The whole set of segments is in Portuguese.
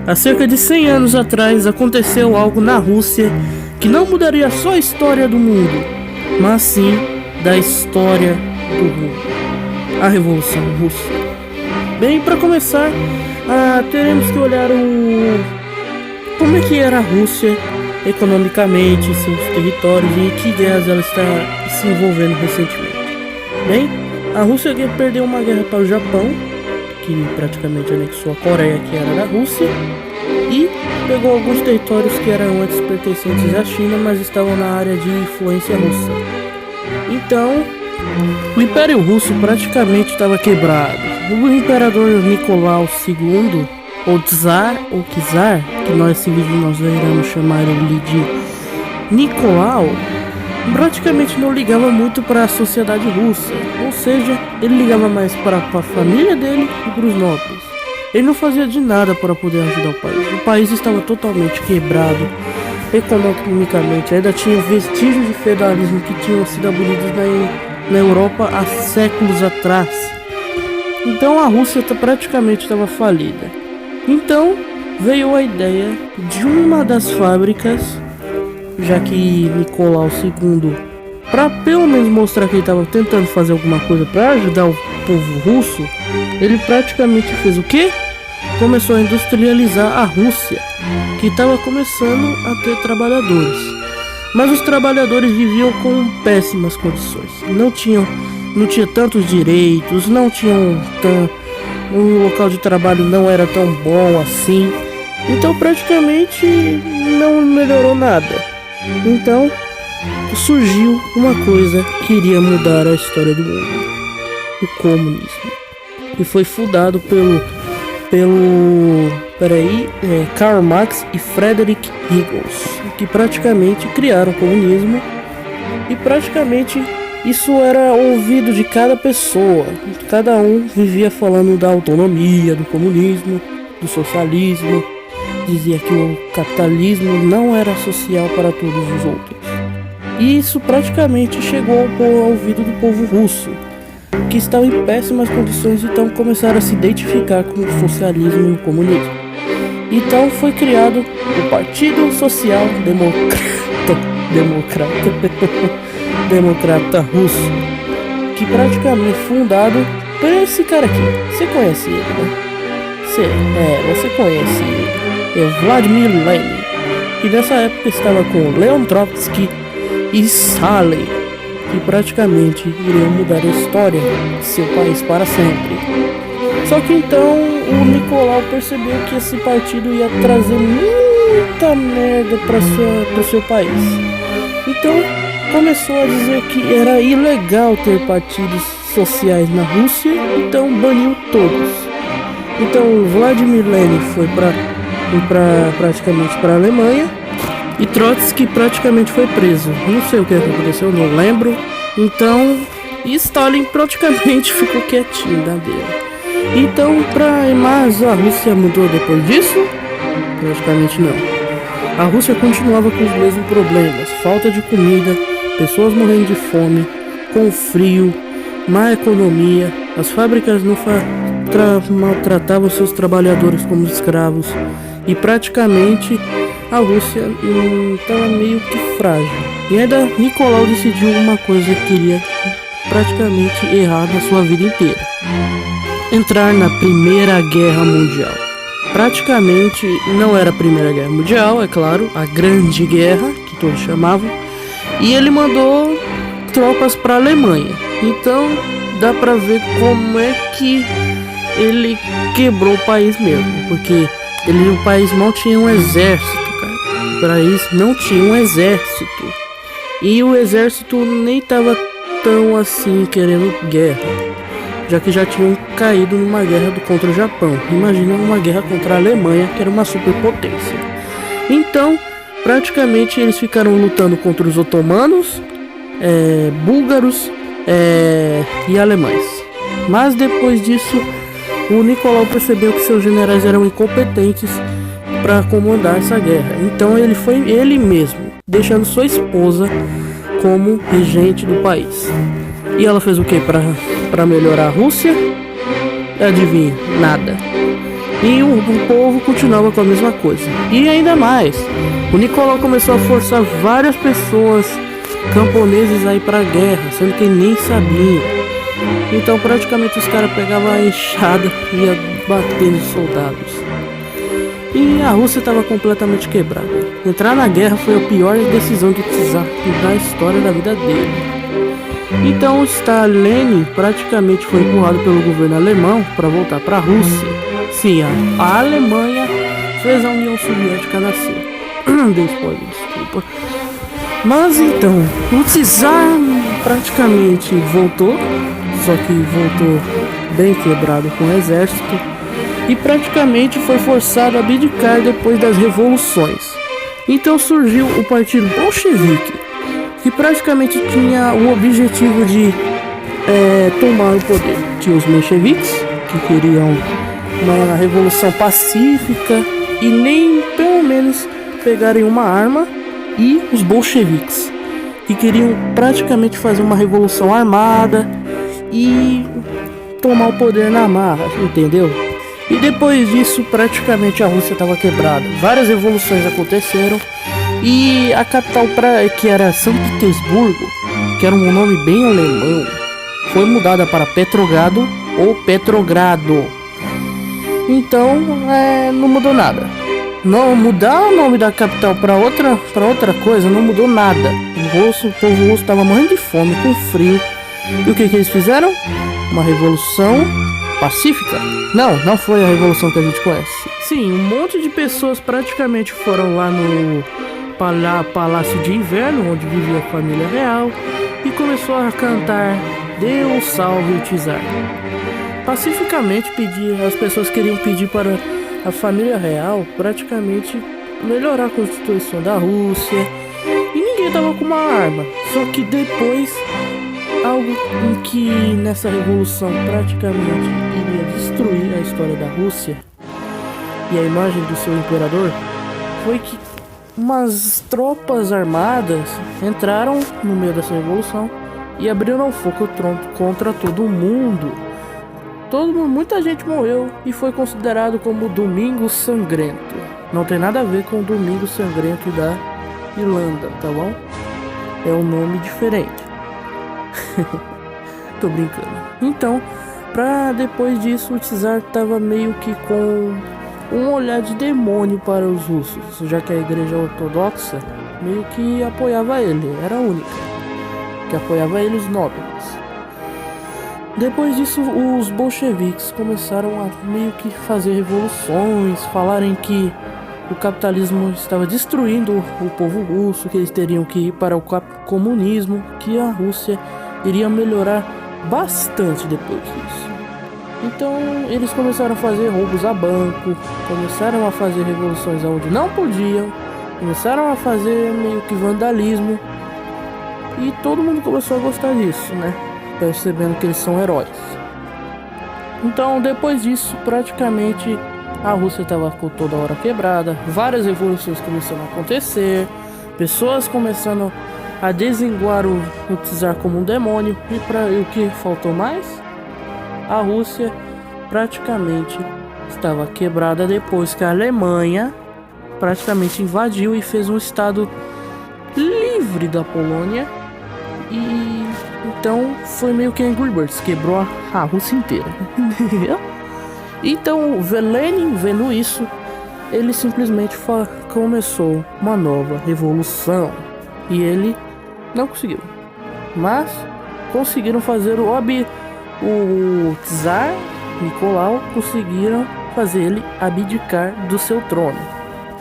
Há cerca de 100 anos atrás aconteceu algo na Rússia que não mudaria só a história do mundo, mas sim da história do mundo. A Revolução Russa. Bem, para começar, teremos que olhar como é que era a Rússia economicamente, seus territórios e em que guerras ela está se envolvendo recentemente. Bem, a Rússia perdeu uma guerra para o Japão, que praticamente anexou a Coreia, que era da Rússia, e pegou alguns territórios que eram antes pertencentes à China, mas estavam na área de influência russa. Então, o Império Russo praticamente estava quebrado. O imperador Nicolau II, ou Tsar, ou Czar, que nesse vídeo nós iremos chamar ele de Nicolau, praticamente não ligava muito para a sociedade russa, ou seja, ele ligava mais para a família dele e para os nobres. Ele não fazia de nada para poder ajudar o país. O país estava totalmente quebrado economicamente, ainda tinha vestígios de feudalismo que tinham sido abolidos na Europa há séculos atrás. Então a Rússia praticamente estava falida. Então veio a ideia de uma das fábricas, já que Nicolau II, para pelo menos mostrar que ele estava tentando fazer alguma coisa para ajudar o povo russo, ele praticamente fez o quê? Começou a industrializar a Rússia, que estava começando a ter trabalhadores. Mas os trabalhadores viviam com péssimas condições. Não tinha tantos direitos, o local de trabalho não era tão bom assim. Então praticamente não melhorou nada. Então surgiu uma coisa que iria mudar a história do mundo: o comunismo. E foi fundado pelo Karl Marx e Friedrich Engels, que praticamente criaram o comunismo. E praticamente isso era ouvido de cada pessoa. Cada um vivia falando da autonomia, do comunismo, do socialismo. Dizia que o capitalismo não era social para todos os outros. E isso praticamente chegou ao ouvido do povo russo, que estão em péssimas condições, então começaram a se identificar com o socialismo e o comunismo. Então foi criado o Partido Social Democrata Russo, que praticamente fundado por esse cara aqui. Você conhece ele, né? Você conhece ele. É o Vladimir Lenin, que nessa época estava com Leon Trotsky e Stalin, que praticamente iriam mudar a história de seu país para sempre. Só que então o Nicolau percebeu que esse partido ia trazer muita merda para seu país. Então começou a dizer que era ilegal ter partidos sociais na Rússia, então baniu todos. Então o Vladimir Lenin foi praticamente para a Alemanha. E Trotsky praticamente foi preso. Não sei o que aconteceu, não lembro. Então, e Stalin praticamente ficou quietinho da dele. Então, mas a Rússia mudou depois disso? Praticamente não. A Rússia continuava com os mesmos problemas: falta de comida, pessoas morrendo de fome, com frio, má economia. As fábricas não maltratavam seus trabalhadores como escravos. E praticamente a Rússia estava meio que frágil. E ainda Nicolau decidiu uma coisa que queria praticamente errar na sua vida inteira: entrar na Primeira Guerra Mundial. Praticamente não era a Primeira Guerra Mundial, é claro, a Grande Guerra, que todos chamavam. E ele mandou tropas para a Alemanha. Então dá pra ver como é que ele quebrou o país mesmo, porque o país mal tinha um exército. O país não tinha um exército. E o exército nem estava tão assim querendo guerra, já que já tinham caído numa guerra contra o Japão. Imagina uma guerra contra a Alemanha, que era uma superpotência. Então, praticamente eles ficaram lutando contra os otomanos, búlgaros e alemães. Mas depois disso, o Nicolau percebeu que seus generais eram incompetentes para comandar essa guerra. Então ele foi ele mesmo, deixando sua esposa como regente do país. E ela fez o que para melhorar a Rússia? Adivinha? Nada. E o povo continuava com a mesma coisa. E ainda mais, o Nicolau começou a forçar várias pessoas camponeses a ir pra guerra, sendo que nem sabiam. Então praticamente os caras pegavam a enxada e ia bater nos soldados. E a Rússia estava completamente quebrada. Entrar na guerra foi a pior decisão de Tsar da história da vida dele. Então Stalin praticamente foi empurrado pelo governo alemão para voltar para a Rússia. Sim, a Alemanha fez a União Soviética nascer. Dei spoiler, desculpa. Mas então, o Tsar praticamente voltou, só que voltou bem quebrado com o exército. E praticamente foi forçado a abdicar depois das revoluções. Então surgiu o Partido Bolchevique, que praticamente tinha o objetivo de tomar o poder. Tinha os mencheviques, que queriam uma revolução pacífica e nem pelo menos pegarem uma arma, e os bolcheviques, que queriam praticamente fazer uma revolução armada e tomar o poder na marra, entendeu? E depois disso, praticamente a Rússia estava quebrada. Várias revoluções aconteceram e a capital, que era São Petersburgo, que era um nome bem alemão, foi mudada para Petrogrado ou Petrogrado. Então, não mudou nada. Não mudar o nome da capital para outra coisa não mudou nada. O povo russo estava morrendo de fome, com frio. E o que eles fizeram? Uma revolução pacífica? Não foi a revolução que a gente conhece. Sim, um monte de pessoas praticamente foram lá no Palácio de Inverno, onde vivia a família real, e começou a cantar Deus salve o Tsar. Pacificamente as pessoas queriam pedir para a família real praticamente melhorar a constituição da Rússia, e ninguém tava com uma arma. Só que depois, algo em que nessa revolução praticamente iria destruir a história da Rússia e a imagem do seu imperador, foi que umas tropas armadas entraram no meio dessa revolução e abriram fogo contra todo mundo. Muita gente morreu e foi considerado como Domingo Sangrento. Não tem nada a ver com o Domingo Sangrento da Irlanda, tá bom? É um nome diferente. Tô brincando. Então, depois disso, o Tsar tava meio que com um olhar de demônio para os russos, já que a igreja ortodoxa meio que apoiava ele, era a única que apoiava ele, os nobres. Depois disso, os bolcheviques começaram a meio que fazer revoluções, falarem que o capitalismo estava destruindo o povo russo, que eles teriam que ir para o comunismo, que a Rússia iria melhorar bastante depois disso. Então eles começaram a fazer roubos a banco, começaram a fazer revoluções onde não podiam, começaram a fazer meio que vandalismo, e todo mundo começou a gostar disso, né? Percebendo que eles são heróis. Então depois disso, praticamente a Rússia estava com toda hora quebrada, várias revoluções começaram a acontecer, pessoas começando a desenguar o Tsar como um demônio, e o que faltou mais? A Rússia praticamente estava quebrada depois que a Alemanha praticamente invadiu e fez um estado livre da Polônia, e então foi meio que Angry Birds, quebrou a Rússia inteira. Então Lenin, vendo isso, ele simplesmente começou uma nova revolução, e ele não conseguiu, mas conseguiram fazer o Tsar Nicolau, conseguiram fazer ele abdicar do seu trono.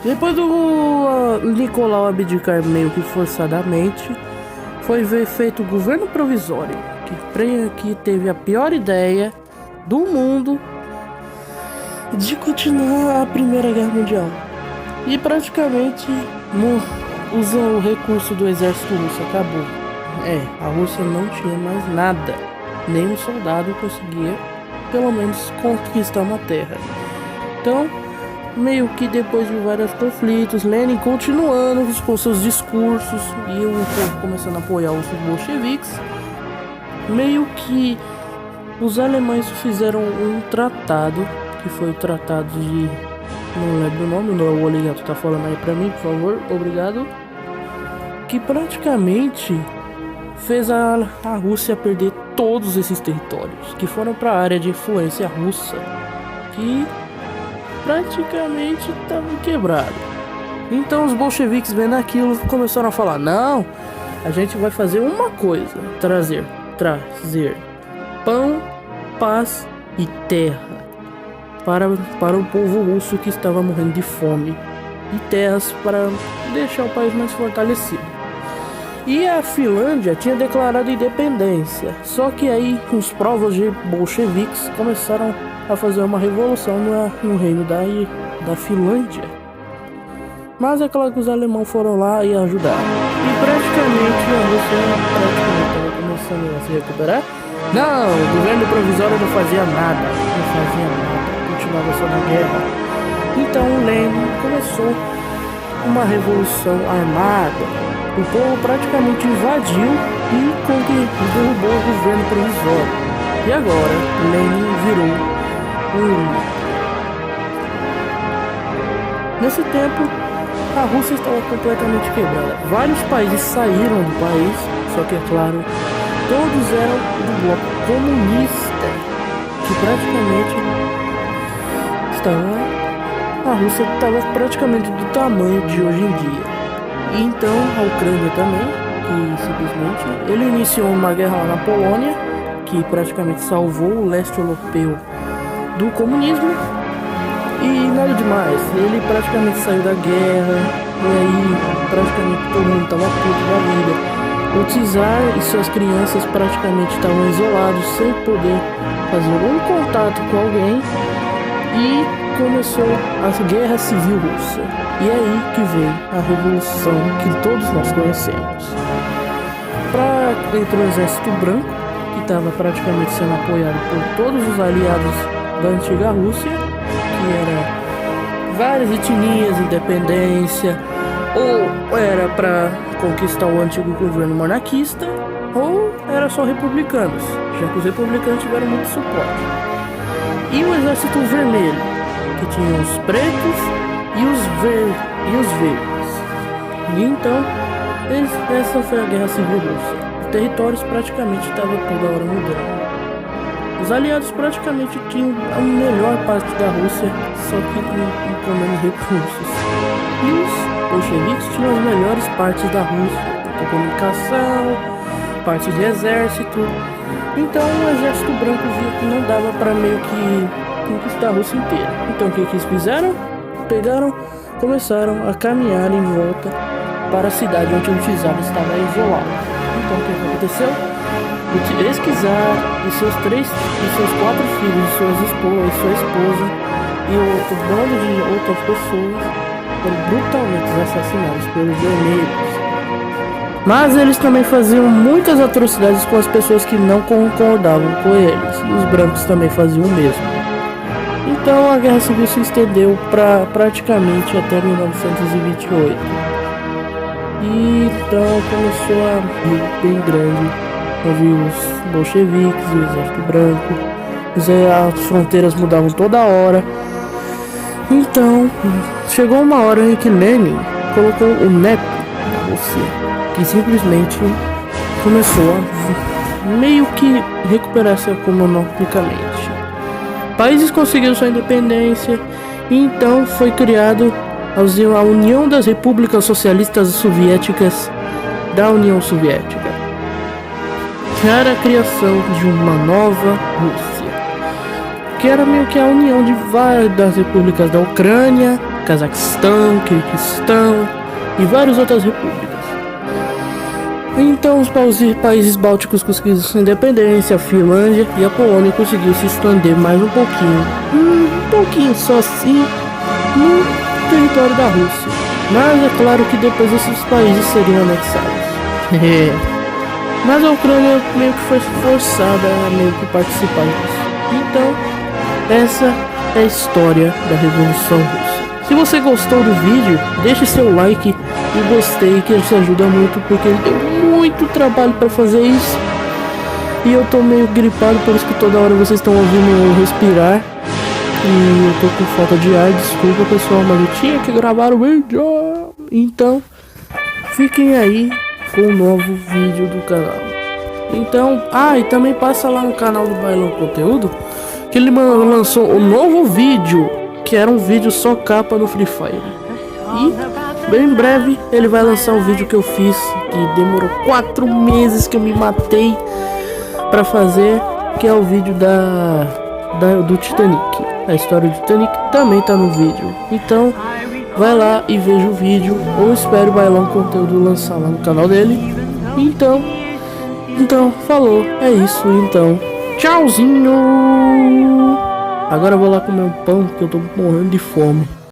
Depois do Nicolau abdicar meio que forçadamente, foi feito o governo provisório, que teve a pior ideia do mundo de continuar a Primeira Guerra Mundial. E praticamente usa o recurso do exército russo, acabou. A Rússia não tinha mais nada, nem um soldado conseguia pelo menos conquistar uma terra. Então, meio que depois de vários conflitos, Lenin continuando com seus discursos e o povo começando a apoiar os bolcheviques, meio que os alemães fizeram um tratado que foi o tratado de... não lembro o nome, o Oligato tá falando aí pra mim, por favor, obrigado. Que praticamente fez a Rússia perder todos esses territórios, que foram para a área de influência russa, que praticamente estavam quebrados. Então os bolcheviques vendo aquilo começaram a falar: não, a gente vai fazer uma coisa, trazer pão, paz e terra para o povo russo que estava morrendo de fome, e terras para deixar o país mais fortalecido. E a Finlândia tinha declarado independência, só que aí os povos de bolcheviques começaram a fazer uma revolução no reino da Finlândia. Mas é claro que os alemães foram lá e ajudaram. E praticamente a Rússia estava começando a se recuperar. Não, o governo provisório não fazia nada, continuava só na guerra. Então o Lenin começou uma revolução armada. O povo praticamente invadiu e derrubou o governo provisório. E agora Lenin virou um líder. Nesse tempo, a Rússia estava completamente quebrada. Vários países saíram do país, só que é claro, todos eram do bloco comunista, que praticamente a Rússia estava praticamente do tamanho de hoje em dia. E então a Ucrânia também, que simplesmente ele iniciou uma guerra lá na Polônia, que praticamente salvou o leste europeu do comunismo. E nada demais, ele praticamente saiu da guerra, e aí praticamente todo mundo estava puto da vida. O czar e suas crianças praticamente estavam isolados, sem poder fazer um contato com alguém, e começou a Guerra Civil Russa. E é aí que veio a revolução que todos nós conhecemos. Entrou o Exército Branco, que estava praticamente sendo apoiado por todos os aliados da antiga Rússia, que era várias etnias, independência, ou era para conquistar o antigo governo monarquista, ou era só republicanos, já que os republicanos tiveram muito suporte. E o Exército Vermelho, que tinha os pretos e os verdes. E então, essa foi a Guerra Civil Russa. Os territórios praticamente estavam toda hora mudando. Os aliados praticamente tinham a melhor parte da Rússia, só que com menos recursos. E os bolcheviques tinham as melhores partes da Rússia, a comunicação, parte de exército. Então o Exército Branco via que não dava para meio que conquistar a Rússia inteira. Então o que eles fizeram? Começaram a caminhar em volta para a cidade onde o czar estava isolado. Então o que aconteceu? O czar e seus 4 filhos, sua esposa e outro bando de outras pessoas foram brutalmente assassinados pelos vermelhos. Mas eles também faziam muitas atrocidades com as pessoas que não concordavam com eles, e os brancos também faziam o mesmo. Então a Guerra Civil se estendeu para praticamente até 1928. E então começou a briga bem grande entre os bolcheviques e o Exército Branco. As fronteiras mudavam toda hora. Então chegou uma hora em que Lenin colocou o NEP na Rússia, que simplesmente começou a meio que recuperar-se economicamente. Países conseguiram sua independência e então foi criado a União das Repúblicas Socialistas Soviéticas da União Soviética, que era a criação de uma nova Rússia, que era meio que a união de várias das repúblicas da Ucrânia, Cazaquistão, Quirguistão e várias outras repúblicas. Então os países bálticos conseguiram sua independência, a Finlândia e a Polônia conseguiu se expandir mais um pouquinho só assim, no território da Rússia. Mas é claro que depois esses países seriam anexados. Mas a Ucrânia meio que foi forçada a meio que participar disso. Então, essa é a história da Revolução Russa. Se você gostou do vídeo, deixe seu like e gostei, que isso ajuda muito, porque deu muito trabalho para fazer isso. E eu tô meio gripado, por isso que toda hora vocês estão ouvindo eu respirar. E eu tô com falta de ar, desculpa pessoal, mas eu tinha que gravar o vídeo. Então, fiquem aí com o novo vídeo do canal. Então, e também passa lá no canal do Bailão Conteúdo, que ele lançou um novo vídeo, que era um vídeo só capa no Free Fire. E bem em breve ele vai lançar o vídeo que eu fiz, que demorou 4 meses que eu me matei pra fazer, que é o vídeo do Titanic. A história do Titanic também tá no vídeo. Então vai lá e veja o vídeo, ou espere o Bailão Conteúdo lançar lá no canal dele. Então falou, é isso então. Tchauzinho! Agora eu vou lá comer um pão, que eu tô morrendo de fome.